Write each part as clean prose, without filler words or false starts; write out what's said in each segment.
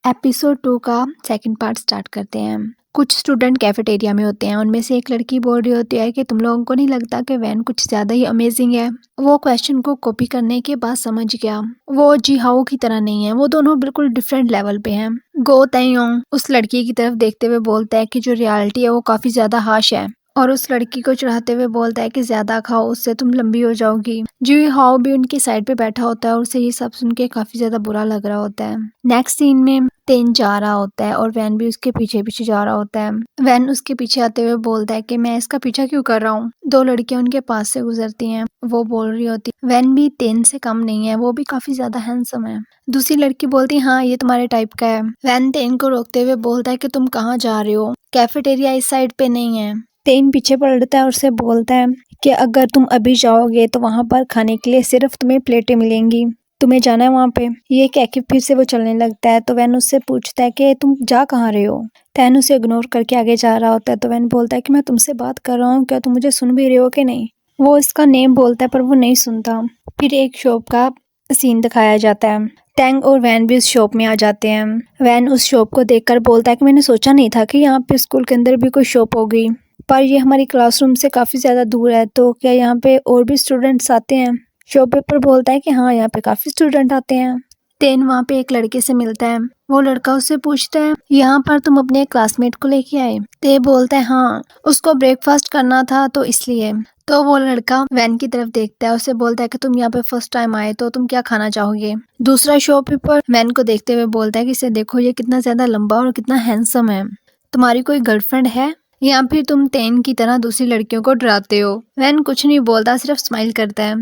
Episode 2 का second part start करते हैं। कुछ स्टूडेंट कैफेटेरिया में होते हैं। उनमें से एक लड़की बोल रही होती है कि तुम लोगों को नहीं लगता कि वैन कुछ ज़्यादा ही अमेजिंग है। वो क्वेश्चन को कॉपी करने के बाद समझ गया वो जी हाओ की तरह नहीं है, वो दोनों बिल्कुल डिफरेंट लेवल पे हैं। गो तैयोंग उस लड़की की तरफ देखते हुए बोलता है कि जो रियलिटी है वो काफ़ी ज़्यादा हार्श है और उस लड़की को चढ़ाते हुए बोलता है कि ज्यादा खाओ, उससे तुम लंबी हो जाओगी। जी हाओ भी उनकी साइड पे बैठा होता है और उसे ये सब सुन के काफी ज्यादा बुरा लग रहा होता है। नेक्स्ट सीन में तेन जा रहा होता है और वैन भी उसके पीछे पीछे जा रहा होता है। वैन उसके पीछे आते हुए बोलता है कि मैं इसका पीछा क्यों कर रहा हूँ। दो लड़कियां उनके पास से गुजरती हैं। वो बोल रही होती वैन भी तेन से कम नहीं है, वो भी काफी ज्यादा हैंडसम है। दूसरी लड़की बोलती हाँ ये तुम्हारे टाइप का है। वैन तेन को रोकते हुए बोलता है कि तुम कहाँ जा रहे हो, कैफेटेरिया इस साइड पे नहीं है। तेन पीछे पलटता है और उसे बोलता है कि अगर तुम अभी जाओगे तो वहां पर खाने के लिए सिर्फ तुम्हें प्लेटें मिलेंगी, तुम्हें जाना है वहां पे। ये कह के फिर से वो चलने लगता है तो वैन उससे पूछता है कि तुम जा कहाँ रहे हो। तैन उसे इग्नोर करके आगे जा रहा होता है तो वैन बोलता है कि मैं तुमसे बात कर रहा हूँ, क्या तुम मुझे सुन भी रहे हो कि नहीं। वो इसका नेम बोलता है पर वो नहीं सुनता। फिर एक शॉप का सीन दिखाया जाता है। टैंग और वैन भी उस शॉप में आ जाते हैं। वैन उस शॉप को देखकर बोलता है कि मैंने सोचा नहीं था कि यहाँ पे स्कूल के अंदर भी कोई शॉप होगी, पर ये हमारी क्लासरूम से काफ़ी ज़्यादा दूर है, तो क्या यहाँ पे और भी स्टूडेंट्स आते हैं। शॉपकीपर बोलता है कि हाँ यहाँ पे काफ़ी स्टूडेंट आते हैं। तेन वहाँ पे एक लड़के से मिलता है। वो लड़का उससे पूछता है यहाँ पर तुम अपने क्लासमेट को लेके आए। ते बोलता है हाँ, उसको ब्रेकफास्ट करना था तो इसलिए। तो वो लड़का वैन की तरफ देखता है, उसे बोलता है कि तुम यहाँ पे फर्स्ट टाइम आए तो तुम क्या खाना चाहोगे। दूसरा शॉपकीपर वैन को देखते हुए बोलता है कि इसे देखो, ये कितना ज्यादा लंबा और कितना हैंडसम है। तुम्हारी कोई गर्लफ्रेंड है या फिर तुम तेन की तरह दूसरी लड़कियों को डराते हो। वैन कुछ नहीं बोलता, सिर्फ स्माइल करता है।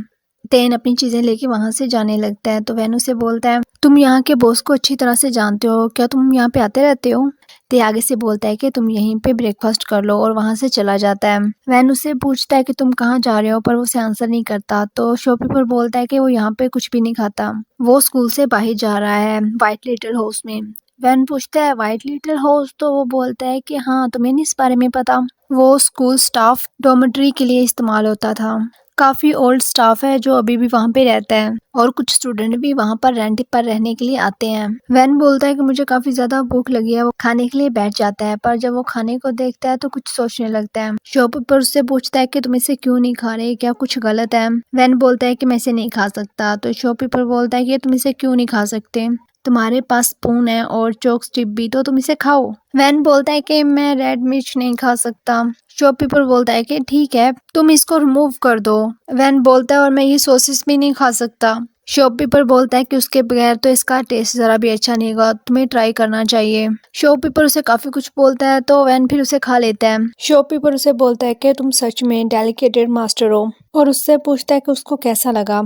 तेन अपनी चीजें लेके वहां से जाने लगता है तो वैन उसे बोलता है तुम यहाँ के बॉस को अच्छी तरह से जानते हो, क्या तुम यहाँ पे आते रहते हो। ते आगे से बोलता है कि तुम यहीं पे ब्रेकफास्ट कर लो और वहां से चला जाता है। वैन उससे पूछता है कि तुम कहाँ जा रहे हो, पर वो उसे आंसर नहीं करता। तो शॉपकीपर बोलता है कि वो यहाँ पे कुछ भी नहीं खाता, वो स्कूल से बाहर जा रहा है व्हाइट लिटिल हाउस में। वैन पूछता है व्हाइट लिटिल हाउस, तो वो बोलता है कि हाँ, तुम्हें नहीं इस बारे में पता, वो स्कूल स्टाफ डॉर्मेट्री के लिए इस्तेमाल होता था। काफी ओल्ड स्टाफ है जो अभी भी वहाँ पे रहता है और कुछ स्टूडेंट भी वहाँ पर रेंट पर रहने के लिए आते हैं। वैन बोलता है कि मुझे काफी ज्यादा भूख लगी है। वो खाने के लिए बैठ जाता है, पर जब वो खाने को देखता है तो कुछ सोचने लगता है। शॉपकीपर उससे पूछता है कि तुम इसे क्यों नहीं खा रहे, क्या कुछ गलत है। वैन बोलता है कि मैं इसे नहीं खा सकता। तो शॉपकीपर बोलता है कि तुम इसे क्यों नहीं खा सकते, तुम्हारे पास स्पून है और चॉक स्टिप भी, तो तुम इसे खाओ। वैन बोलता है कि मैं रेड मिर्च नहीं खा सकता। शॉपकीपर बोलता है कि ठीक है, तुम इसको रिमूव कर दो। वैन बोलता है और मैं ये सॉसेस भी नहीं खा सकता। शॉपकीपर बोलता है कि उसके बगैर तो इसका टेस्ट जरा भी अच्छा नहीं होगा, तुम्हें ट्राई करना चाहिए। शॉपकीपर उसे काफी कुछ बोलता है तो वैन फिर उसे खा लेता है। शॉपकीपर उसे बोलता है कि तुम सच में डेलिकेटेड मास्टर हो और उससे पूछता है कि उसको कैसा लगा।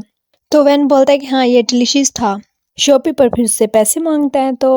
तो वैन बोलता है कि हाँ ये डिलीशियस था। शॉपकीपर फिर उससे पैसे मांगता है तो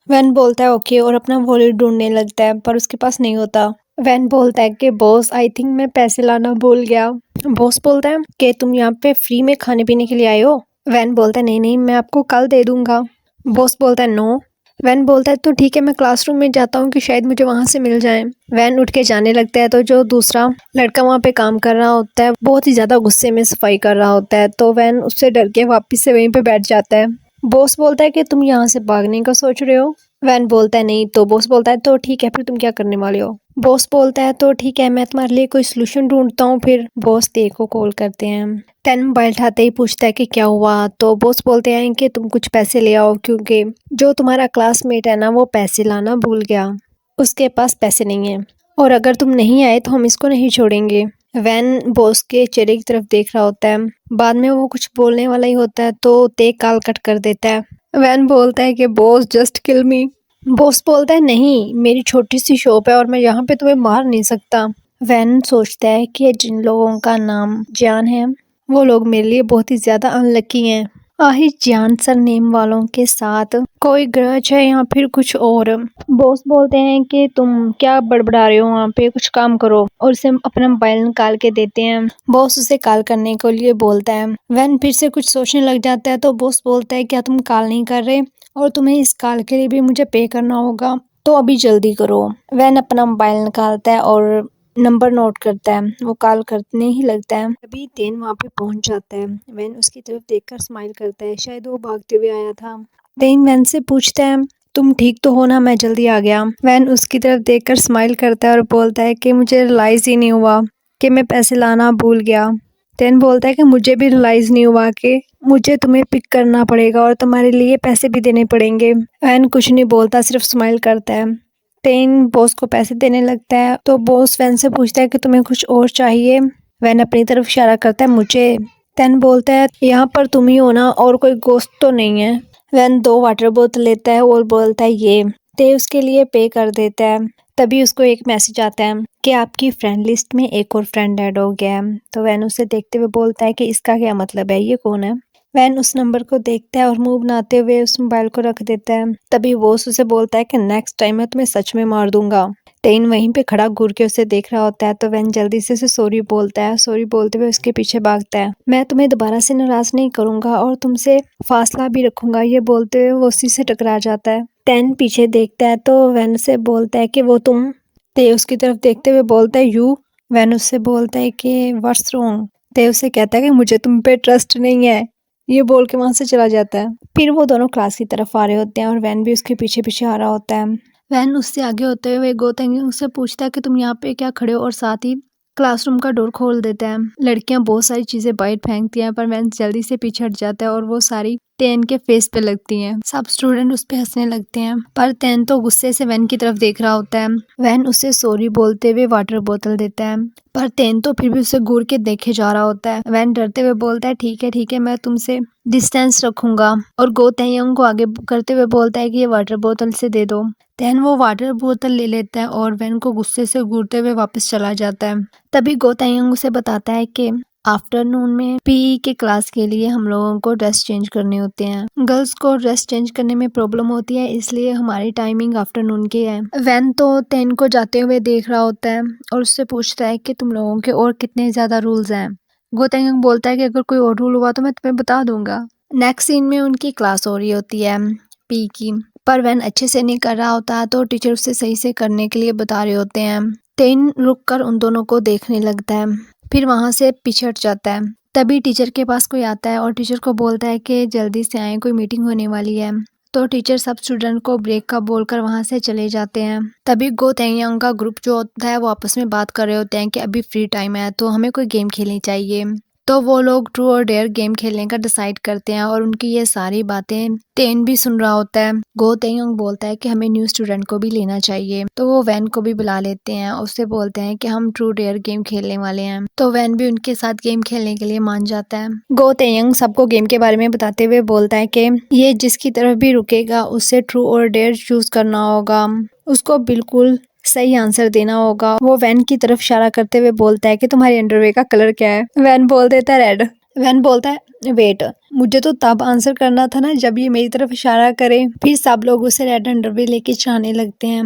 वैन बोलता है ओके और अपना वॉलेट ढूंढने लगता है, पर उसके पास नहीं होता। वैन बोलता है कि बॉस आई थिंक मैं पैसे लाना भूल गया। बॉस बोलता है कि तुम यहाँ पे फ्री में खाने पीने के लिए आए हो। वैन बोलता है नहीं नहीं, मैं आपको कल दे दूंगा। बॉस बोलता है नो। वैन बोलता है तो ठीक है, मैं क्लासरूम में जाता हूँ कि शायद मुझे वहां से मिल जाए। वैन उठ के जाने लगता है तो जो दूसरा लड़का वहां पे काम कर रहा होता है बहुत ही ज्यादा गुस्से में सफाई कर रहा होता है, तो वैन उससे डर के वापिस से वहीं पे बैठ जाता है। बॉस बोलता है कि तुम यहाँ से भागने का सोच रहे हो। वैन बोलता है नहीं। तो बॉस बोलता है तो ठीक है, फिर तुम क्या करने वाले हो। बॉस बोलता है तो ठीक है, मैं तुम्हारे लिए कोई सोल्यूशन ढूंढता हूँ। फिर बॉस ते को कॉल करते हैं। टेन मोबाइल उठाते ही पूछता है कि क्या हुआ। तो बॉस बोलते हैं कि तुम कुछ पैसे ले आओ, क्योंकि जो तुम्हारा क्लासमेट है ना वो पैसे लाना भूल गया, उसके पास पैसे नहीं है, और अगर तुम नहीं आए तो हम इसको नहीं छोड़ेंगे। वैन बॉस के चेहरे की तरफ देख रहा होता है। बाद में वो कुछ बोलने वाला ही होता है तो ते कॉल कट कर देता है। वैन बोलता है कि बॉस जस्ट किल मी। बॉस बोलता है नहीं, मेरी छोटी सी शॉप है और मैं यहाँ पे तुम्हें मार नहीं सकता। वैन सोचता है कि जिन लोगों का नाम जान है वो लोग मेरे लिए बहुत ही ज्यादा अनलकी हैं। आहिर जान सर नेम वालों के साथ कोई ग्रज है या फिर कुछ और। बॉस बोलते हैं कि तुम क्या बड़बड़ा रहे हो, वहाँ पे कुछ काम करो, और उसे अपना मोबाइल निकाल के देते हैं। बॉस उसे कॉल करने के लिए बोलता है। वैन फिर से कुछ सोचने लग जाता है तो बॉस बोलता है क्या तुम कॉल नहीं कर रहे, और तुम्हें इस कॉल के लिए भी मुझे पे करना होगा, तो अभी जल्दी करो। वैन अपना मोबाइल निकालता है और नंबर नोट करता है। वो कॉल करने ही लगता है, तभी तेन वहाँ पे पहुंच जाता है। वैन उसकी तरफ देखकर स्माइल करता है, शायद वो भागते हुए आया था। तेन वैन से पूछता है तुम ठीक तो हो ना, मैं जल्दी आ गया। वैन उसकी तरफ देखकर स्माइल करता है और बोलता है कि मुझे रियलाइज ही नहीं हुआ कि मैं पैसे लाना भूल गया। तेन बोलता है कि मुझे भी रियलाइज नहीं हुआ कि मुझे तुम्हें पिक करना पड़ेगा और तुम्हारे लिए पैसे भी देने पड़ेंगे। वैन कुछ नहीं बोलता, सिर्फ स्माइल करता है। तेन बॉस को पैसे देने लगता है तो बॉस वैन से पूछता है कि तुम्हें कुछ और चाहिए। वैन अपनी तरफ इशारा करता है मुझे। तेन बोलता है यहाँ पर तुम ही हो ना, और कोई गोश्त तो नहीं है। वैन 2 वाटर बोतल लेता है और बोलता है ये। ते उसके लिए पे कर देता है। तभी उसको एक मैसेज आता है कि आपकी फ्रेंड लिस्ट में एक और फ्रेंड ऐड हो गया है। तो वैन उसे देखते हुए बोलता है कि इसका क्या मतलब है, ये कौन है। वैन उस नंबर को देखता है और मुंह बनाते हुए उस मोबाइल को रख देता है। तभी वो उसे बोलता है कि नेक्स्ट टाइम मैं तुम्हें सच में मार दूंगा। टेन वहीं पे खड़ा घूर के उसे देख रहा होता है तो वैन जल्दी से उसे सॉरी बोलता है। सॉरी बोलते हुए उसके पीछे भागता है। मैं तुम्हें दोबारा से नाराज नहीं करूंगा और तुमसे फासला भी रखूंगा, ये बोलते हुए वो उसी से टकरा जाता है। टेन पीछे देखता है तो वैन से बोलता है कि वो तुम। ते उसकी तरफ देखते हुए बोलता है यू। वैन उससे बोलता है कि व्हाट्स रॉन्ग। ते उसे कहता है कि मुझे तुम पे ट्रस्ट नहीं है, ये बोल के वहां से चला जाता है। फिर वो दोनों क्लास की तरफ आ रहे होते हैं और वैन भी उसके पीछे पीछे आ रहा होता है। वैन उससे आगे होते हुए गोतेंग उससे पूछता है कि तुम यहाँ पे क्या खड़े हो, और साथ ही क्लासरूम का डोर खोल देता है। लड़कियां बहुत सारी चीजें बाहर फेंकती हैं पर वैन जल्दी से पीछे हट जाता है और वो सारी टेन के फेस पे लगती हैं। सब स्टूडेंट उस पे हंसने लगते हैं पर टेन तो गुस्से से वैन की तरफ देख रहा होता है। वैन उसे सॉरी बोलते हुए वाटर बोतल देता है पर टेन तो फिर भी उसे घूर के देखे जा रहा होता है। वैन डरते हुए बोलता है ठीक है मैं तुमसे डिस्टेंस रखूंगा, और गो तेयंग को आगे करते हुए बोलता है कि ये वाटर बोतल से दे दो। देन वो वाटर बोतल ले लेता है और वैन को गुस्से से घूरते हुए वापस चला जाता है। तभी गो तेयंग उसे बताता है कि आफ्टरनून में पीई के क्लास के लिए हम लोगों को ड्रेस चेंज करने होते हैं। गर्ल्स को ड्रेस चेंज करने में प्रॉब्लम होती है, इसलिए हमारी टाइमिंग आफ्टरनून की है। वैन तो टेन को जाते हुए देख रहा होता है और उससे पूछता है कि तुम लोगों के और कितने ज्यादा रूल्स हैं। गो तेयंग बोलता है कि अगर कोई और रूल हुआ तो मैं तुम्हें बता दूंगा। नेक्स्ट सीन में उनकी क्लास हो रही होती है पी की, पर वैन अच्छे से नहीं कर रहा होता तो टीचर उसे सही से करने के लिए बता रहे होते हैं। टेन रुक कर उन दोनों को देखने लगता है, फिर वहां से पीछे हट जाता है। तभी टीचर के पास कोई आता है और टीचर को बोलता है कि जल्दी से आए, कोई मीटिंग होने वाली है। तो टीचर सब स्टूडेंट को ब्रेक का बोलकर वहां से चले जाते हैं। तभी गो तेयंग का ग्रुप जो होता है वो आपस में बात कर रहे होते हैं कि अभी फ्री टाइम है तो हमें कोई गेम खेलनी चाहिए। तो वो लोग ट्रू और डेयर गेम खेलने का डिसाइड करते हैं और उनकी ये सारी बातें टेन भी सुन रहा होता है। गो तेयंग बोलता है कि हमें न्यू स्टूडेंट को भी लेना चाहिए, तो वो वैन को भी बुला लेते हैं। उससे बोलते हैं कि हम ट्रू डेयर गेम खेलने वाले हैं, तो वैन भी उनके साथ गेम खेलने के लिए मान जाता है। गो तेयंग सबको गेम के बारे में बताते हुए बोलता है कि ये जिसकी तरफ भी रुकेगा उससे ट्रू और डेयर चूज करना होगा, उसको बिल्कुल सही आंसर देना होगा। वो वैन की तरफ इशारा करते हुए बोलता है कि तुम्हारी अंडरवेयर का कलर क्या है। वैन बोल देता है रेड। वैन बोलता है वेट, मुझे तो तब आंसर करना था ना जब ये मेरी तरफ इशारा करे। फिर सब लोग उसे रेड अंडरवेयर लेके चाहने लगते हैं।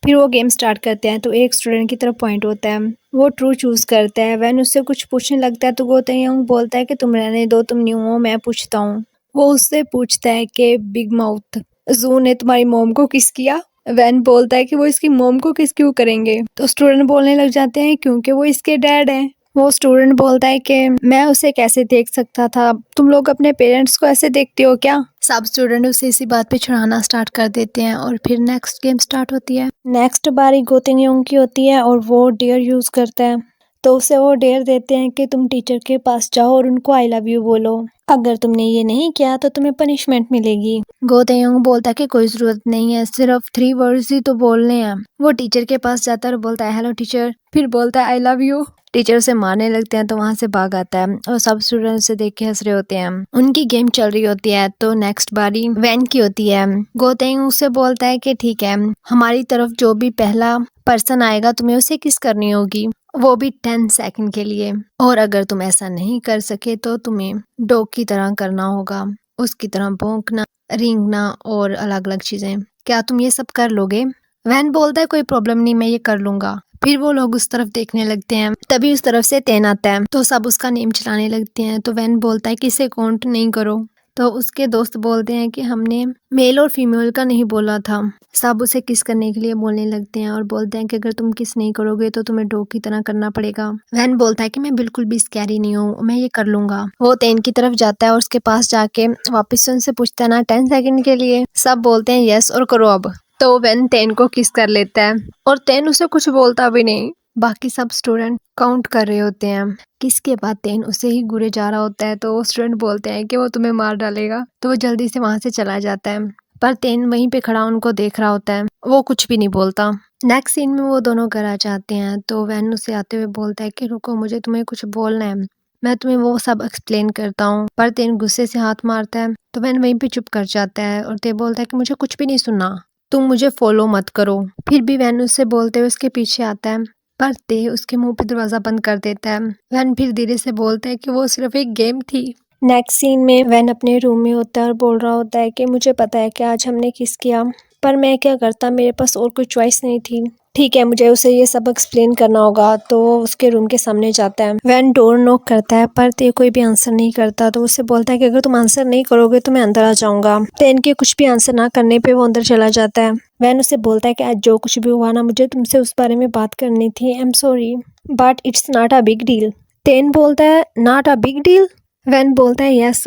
फिर वो गेम स्टार्ट करते हैं तो एक स्टूडेंट की तरफ पॉइंट होता है, वो ट्रू चूज करता है। वैन उससे कुछ पूछने लगता है तो गो तेयंग बोलता है कि तुम रहने दो, तुम न्यू हो, मैं पूछता हूँ। वो उससे पूछता है कि बिग माउथ जू ने तुम्हारी मोम को किस किया। वैन बोलता है कि वो इसकी मोम को किस क्यों करेंगे, तो स्टूडेंट बोलने लग जाते हैं क्योंकि वो इसके डैड हैं। वो स्टूडेंट बोलता है कि मैं उसे कैसे देख सकता था, तुम लोग अपने पेरेंट्स को ऐसे देखते हो क्या। सब स्टूडेंट उसे इसी बात पे चढ़ाना स्टार्ट कर देते हैं और फिर नेक्स्ट गेम स्टार्ट होती है। नेक्स्ट बारी गो तेयंग की होती है और वो डेयर यूज करता है। तो उसे वो डेयर देते हैं कि तुम टीचर के पास जाओ और उनको आई लव यू बोलो, अगर तुमने ये नहीं किया तो तुम्हें पनिशमेंट मिलेगी। गो तेयंग बोलता है कि कोई जरूरत नहीं है, सिर्फ 3 वर्ड्स ही तो बोलने हैं। वो टीचर के पास जाता है और बोलता है हेलो टीचर, फिर बोलता है आई लव यू। टीचर उसे मारने लगते हैं तो वहां से भाग आता है और सब स्टूडेंट उसे देख के हंस रहे होते हैं। उनकी गेम चल रही होती है तो नेक्स्ट बारी वैन की होती है। गो तेयंग उससे बोलता है कि ठीक है, हमारी तरफ जो भी पहला पर्सन आएगा तुम्हें उसे किस करनी होगी, वो भी 10 सेकंड के लिए, और अगर तुम ऐसा नहीं कर सके तो तुम्हें डॉग की तरह करना होगा, उसकी तरह भौंकना, रेंगना और अलग अलग चीजें। क्या तुम ये सब कर लोगे। वैन बोलता है कोई प्रॉब्लम नहीं, मैं ये कर लूंगा। फिर वो लोग उस तरफ देखने लगते हैं। तभी उस तरफ से टेन आता है तो सब उसका नेम चलाने लगते हैं। तो वैन बोलता है कि इसे काउंट नहीं करो। तो उसके दोस्त बोलते हैं कि हमने मेल और फीमेल का नहीं बोला था। सब उसे किस करने के लिए बोलने लगते हैं और बोलते हैं कि अगर तुम किस नहीं करोगे तो तुम्हें डॉग की तरह करना पड़ेगा। वैन बोलता है कि मैं बिल्कुल भी स्कैरी नहीं हूँ, मैं ये कर लूंगा। वो तेन की तरफ जाता है और उसके पास जाके वापस से उनसे पूछता है ना 10 सेकंड के लिए। सब बोलते हैं यस और करो अब। तो वैन तेन को किस कर लेता है और तेन उसे कुछ बोलता भी नहीं। बाकी सब स्टूडेंट काउंट कर रहे होते हैं। किसके बाद तेन उसे ही घूरे जा रहा होता है तो वो स्टूडेंट बोलते हैं कि वो तुम्हें मार डालेगा। तो वो जल्दी से वहां से चला जाता है, पर तेन वहीं पे खड़ा उनको देख रहा होता है। वो कुछ भी नहीं बोलता। नेक्स्ट सीन में वो दोनों घर आ जाते हैं तो वैन उसे आते हुए बोलता है कि रुको, मुझे तुम्हें कुछ बोलना है, मैं तुम्हें वो सब एक्सप्लेन करता हूँ। पर तेन गुस्से से हाथ मारता है तो वैन वहीं पे चुप कर जाता है और ते बोलता है कि मुझे कुछ भी नहीं सुनना, तुम मुझे फॉलो मत करो। फिर भी वैन उससे बोलते हुए उसके पीछे आता है, पर ते उसके मुंह पे दरवाजा बंद कर देता है। वैन फिर धीरे से बोलता है कि वो सिर्फ एक गेम थी। नेक्स्ट सीन में वैन अपने रूम में होता है और बोल रहा होता है कि मुझे पता है कि आज हमने किस किया, पर मैं क्या करता, मेरे पास और कोई चॉइस नहीं थी। ठीक है, मुझे उसे ये सब एक्सप्लेन करना होगा। तो वो उसके रूम के सामने जाता है। वैन डोर नॉक करता है पर ते कोई भी आंसर नहीं करता तो उससे बोलता है कि अगर तुम आंसर नहीं करोगे तो मैं अंदर आ जाऊंगा। तो इनके कुछ भी आंसर ना करने पे वो अंदर चला जाता है। वैन उससे बोलता है कि आज जो कुछ भी हुआ ना, मुझे तुमसे उस बारे में बात करनी थी। I am sorry but it's not a big deal. तेन बोलता है नॉट अ बिग डील। वैन बोलता है यस,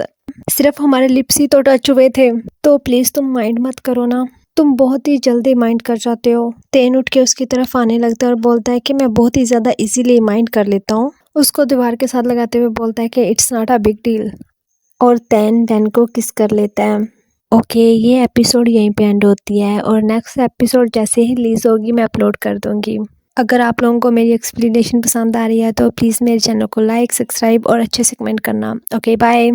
सिर्फ हमारे लिप्स ही तो टच हुए थे, तो प्लीज तुम माइंड मत करो ना, तुम बहुत ही जल्दी माइंड कर जाते हो। तेन उठ के उसकी तरफ आने लगता है और बोलता है कि मैं बहुत ही ज्यादा इजीली माइंड कर लेता हूँ। उसको दीवार के साथ लगाते हुए बोलता है कि it's not a big deal और तेन को किस कर लेता है। ओके, ये एपिसोड यहीं पे एंड होती है और नेक्स्ट एपिसोड जैसे ही रिलीज होगी मैं अपलोड कर दूंगी। अगर आप लोगों को मेरी एक्सप्लेनेशन पसंद आ रही है तो प्लीज़ मेरे चैनल को लाइक, सब्सक्राइब और अच्छे से कमेंट करना। Okay, bye.